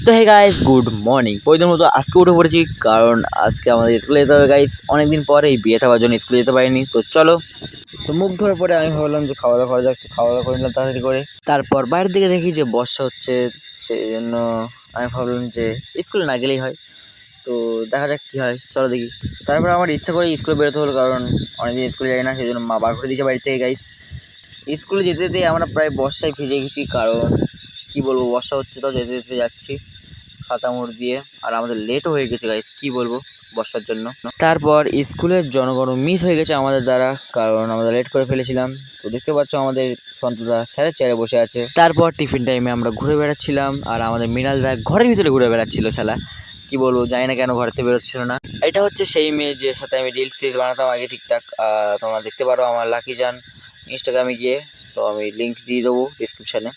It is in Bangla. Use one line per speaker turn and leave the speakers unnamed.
তো হে গাইস, গুড মর্নিং। প্রতিদিনের মতো আজকে উঠে পড়েছি, কারণ আজকে আমাদের স্কুলে যেতে হবে গাইস। অনেকদিন পরে এই বিয়ে থাকার জন্য স্কুলে যেতে পারিনি। তো চলো, তো মুখ ধোয়ার পরে আমি ভাবলাম যে খাওয়া দাওয়া করা যাক। খাওয়া দাওয়া করে নিলাম তাড়াতাড়ি করে। তারপর বাইরের দিকে দেখি যে বর্ষা হচ্ছে, সেই জন্য আমি ভাবলাম যে স্কুলে না গেলেই হয়। তো দেখা যাক কী হয়, চলো দেখি। তারপর আমার ইচ্ছা করে স্কুলে বেরোতে হলো, কারণ অনেকদিন স্কুলে যাই না, সেই জন্য মা বার করে দিয়েছে বাড়ি থেকে গাইস। স্কুলে যেতে যেতে আমরা প্রায় বর্ষায় ভিজে গেছি, কারণ কি বলবো, বর্ষা হচ্ছে তো যেতে যেতে যাচ্ছি ছাতা মোড় দিয়ে। আর আমাদের লেটও হয়ে গেছে গাইস, কি বলবো, বর্ষার জন্য। তারপর স্কুলের জনগণ মিস হয়ে গেছে আমাদের দ্বারা, কারণ আমরা লেট করে ফেলেছিলাম। তো দেখতে পাচ্ছ আমাদের সন্তদা স্যারের চেয়ারে বসে আছে। তারপর টিফিন টাইমে আমরা ঘুরে বেড়াচ্ছিলাম, আর আমাদের মৃণাল দা ঘরের ভিতরে ঘুরে বেড়াচ্ছিল। শালা কি বলবো, জানি না কেন ঘরেতে বেরোচ্ছিল না। এটা হচ্ছে সেই মেয়ে যে সাথে আমি রিলস বানাতাম আগে ঠিকঠাক। তোমরা দেখতে পারো আমার লাকি জান ইনস্টাগ্রামে গিয়ে। তো আমি লিঙ্ক দিয়ে দেবো ডিসক্রিপশানে।